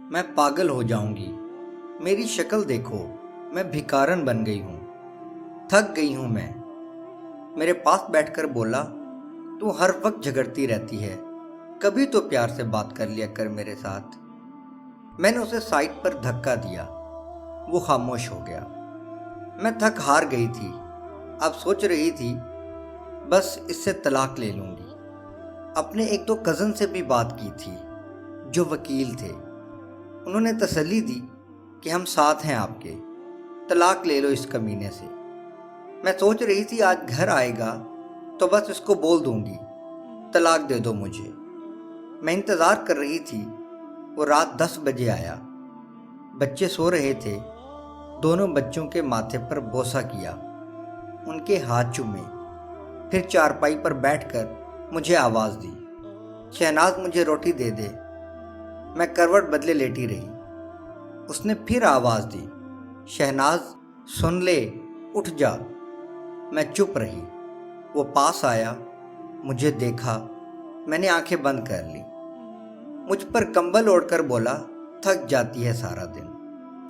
मैं पागल हो जाऊंगी। मेरी शक्ल देखो, मैं भिखारन बन गई हूँ। थक गई हूँ मैं। मेरे पास बैठकर बोला, तू हर वक्त झगड़ती रहती है, कभी तो प्यार से बात कर लिया कर मेरे साथ। मैंने उसे साइड पर धक्का दिया। वो खामोश हो गया। मैं थक हार गई थी। अब सोच रही थी बस इससे तलाक ले लूंगी। अपने एक दो कज़न से भी बात की थी जो वकील थे। उन्होंने तसल्ली दी कि हम साथ हैं आपके, तलाक ले लो इस कमीने से। मैं सोच रही थी आज घर आएगा तो बस इसको बोल दूंगी, तलाक दे दो मुझे। मैं इंतज़ार कर रही थी। वो रात 10 बजे आया। बच्चे सो रहे थे। दोनों बच्चों के माथे पर बोसा किया, उनके हाथ चूमे, फिर चारपाई पर बैठकर मुझे आवाज़ दी, शहनाज मुझे रोटी दे दे। मैं करवट बदले लेटी रही। उसने फिर आवाज़ दी, शहनाज सुन ले, उठ जा। मैं चुप रही। वो पास आया, मुझे देखा। मैंने आंखें बंद कर ली। मुझ पर कंबल ओढ़कर बोला, थक जाती है सारा दिन।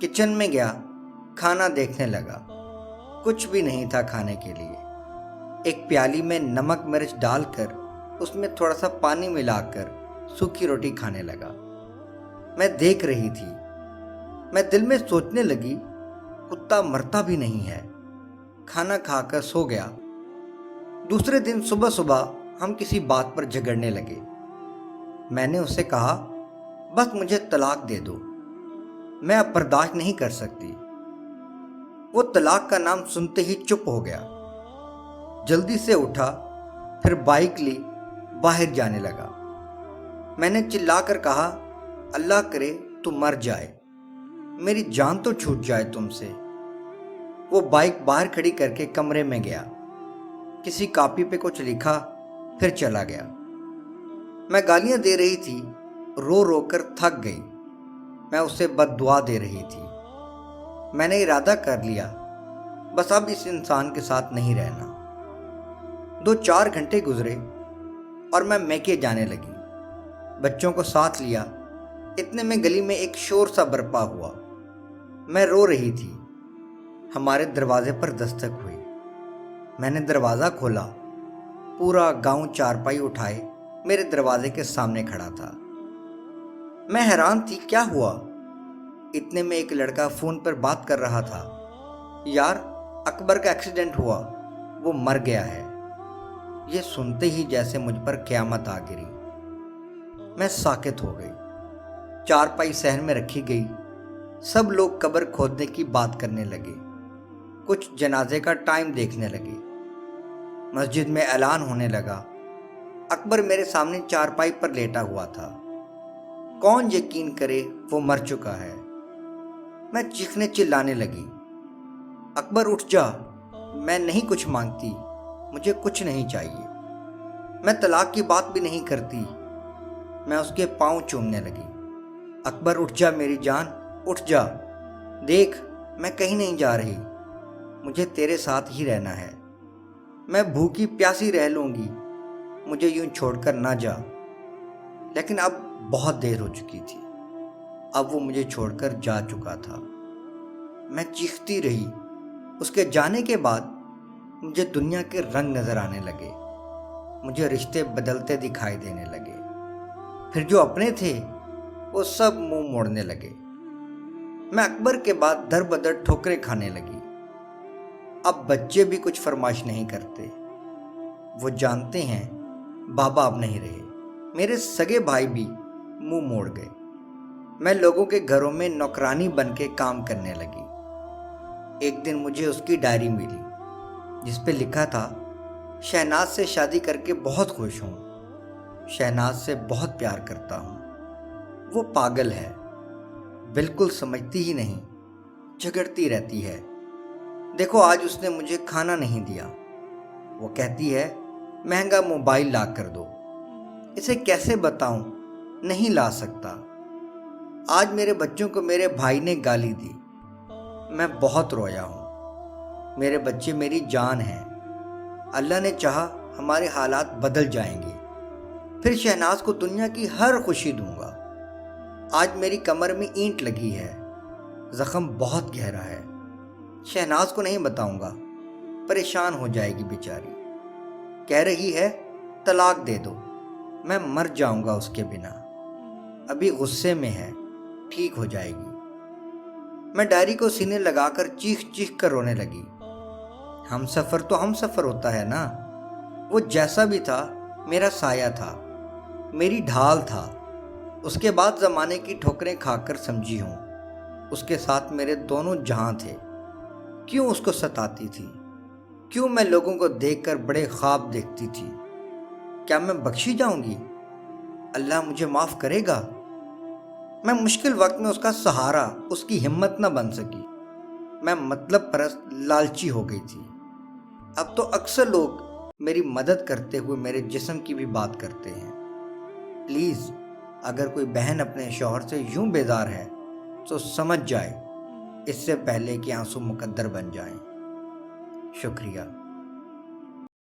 किचन में गया, खाना देखने लगा। कुछ भी नहीं था खाने के लिए। एक प्याली में नमक मिर्च डालकर उसमें थोड़ा सा पानी मिलाकर सूखी रोटी खाने लगा। मैं देख रही थी। मैं दिल में सोचने लगी, कुत्ता मरता भी नहीं है। खाना खाकर सो गया। दूसरे दिन सुबह सुबह हम किसी बात पर झगड़ने लगे। मैंने उसे कहा, बस मुझे तलाक दे दो, मैं अब बर्दाश्त नहीं कर सकती। वो तलाक का नाम सुनते ही चुप हो गया। जल्दी से उठा, फिर बाइक ली, बाहर जाने लगा। मैंने चिल्लाकर कहा, अल्लाह करे तू मर जाए, मेरी जान तो छूट जाए तुमसे। वो बाइक बाहर खड़ी करके कमरे में गया, किसी कॉपी पे कुछ लिखा, फिर चला गया। मैं गालियां दे रही थी, रो रो कर थक गई। मैं उसे बद्दुआ दे रही थी। मैंने इरादा कर लिया, बस अब इस इंसान के साथ नहीं रहना। 2-4 घंटे गुजरे और मैं मैके जाने लगी। बच्चों को साथ लिया। इतने में गली में एक शोर सा बरपा हुआ। मैं रो रही थी। हमारे दरवाजे पर दस्तक हुई। मैंने दरवाज़ा खोला। पूरा गांव चारपाई उठाए मेरे दरवाजे के सामने खड़ा था। मैं हैरान थी, क्या हुआ? इतने में एक लड़का फ़ोन पर बात कर रहा था, यार अकबर का एक्सीडेंट हुआ, वो मर गया है। ये सुनते ही जैसे मुझ पर क़यामत आ गिरी। मैं साकित हो गई। चारपाई सहन में रखी गई। सब लोग कब्र खोदने की बात करने लगे। कुछ जनाजे का टाइम देखने लगे। मस्जिद में ऐलान होने लगा। अकबर मेरे सामने चारपाई पर लेटा हुआ था। कौन यकीन करे वो मर चुका है। मैं चीखने चिल्लाने लगी, अकबर उठ जा, मैं नहीं कुछ मांगती, मुझे कुछ नहीं चाहिए, मैं तलाक की बात भी नहीं करती। मैं उसके पांव चूमने लगी। अकबर उठ जा मेरी जान, उठ जा। देख मैं कहीं नहीं जा रही, मुझे तेरे साथ ही रहना है। मैं भूखी प्यासी रह लूँगी, मुझे यूं छोड़कर ना जा। लेकिन अब बहुत देर हो चुकी थी। अब वो मुझे छोड़कर जा चुका था। मैं चीखती रही। उसके जाने के बाद मुझे दुनिया के रंग नजर आने लगे। मुझे रिश्ते बदलते दिखाई देने लगे। फिर जो अपने थे वो सब मुंह मोड़ने लगे। मैं अकबर के बाद दर बदर ठोकरें खाने लगी। अब बच्चे भी कुछ फरमाइश नहीं करते। वो जानते हैं बाबा अब नहीं रहे। मेरे सगे भाई भी मुंह मोड़ गए। मैं लोगों के घरों में नौकरानी बन के काम करने लगी। एक दिन मुझे उसकी डायरी मिली जिस पे लिखा था, शहनाज से शादी करके बहुत खुश हूँ, शहनाज से बहुत प्यार करता हूँ। वो पागल है, बिल्कुल समझती ही नहीं, झगड़ती रहती है। देखो आज उसने मुझे खाना नहीं दिया। वो कहती है महंगा मोबाइल ला कर दो। इसे कैसे बताऊं, नहीं ला सकता। आज मेरे बच्चों को मेरे भाई ने गाली दी। मैं बहुत रोया हूँ। मेरे बच्चे मेरी जान हैं। अल्लाह ने चाहा हमारे हालात बदल जाएंगे। फिर शहनाज को दुनिया की हर खुशी दूंगा। آج میری کمر میں اینٹ لگی ہے، زخم بہت گہرا ہے۔ شہناز کو نہیں بتاؤں گا، پریشان ہو جائے گی بیچاری۔ کہہ رہی ہے طلاق دے دو، میں مر جاؤں گا اس کے بنا۔ ابھی غصے میں ہے، ٹھیک ہو جائے گی۔ میں ڈائری کو سینے لگا کر چیخ چیخ کر رونے لگی۔ ہم سفر تو ہم سفر ہوتا ہے نا، وہ جیسا بھی تھا میرا سایہ تھا، میری ڈھال تھا۔ اس کے بعد زمانے کی ٹھوکریں کھا کر سمجھی ہوں، اس کے ساتھ میرے دونوں جہاں تھے۔ کیوں اس کو ستاتی تھی؟ کیوں میں لوگوں کو دیکھ کر بڑے خواب دیکھتی تھی؟ کیا میں بخشی جاؤں گی؟ اللہ مجھے معاف کرے گا؟ میں مشکل وقت میں اس کا سہارا، اس کی ہمت نہ بن سکی۔ میں مطلب پرست، لالچی ہو گئی تھی۔ اب تو اکثر لوگ میری مدد کرتے ہوئے میرے جسم کی بھی بات کرتے ہیں۔ پلیز اگر کوئی بہن اپنے شوہر سے یوں بیزار ہے تو سمجھ جائے، اس سے پہلے کہ آنسو مقدر بن جائیں۔ شکریہ۔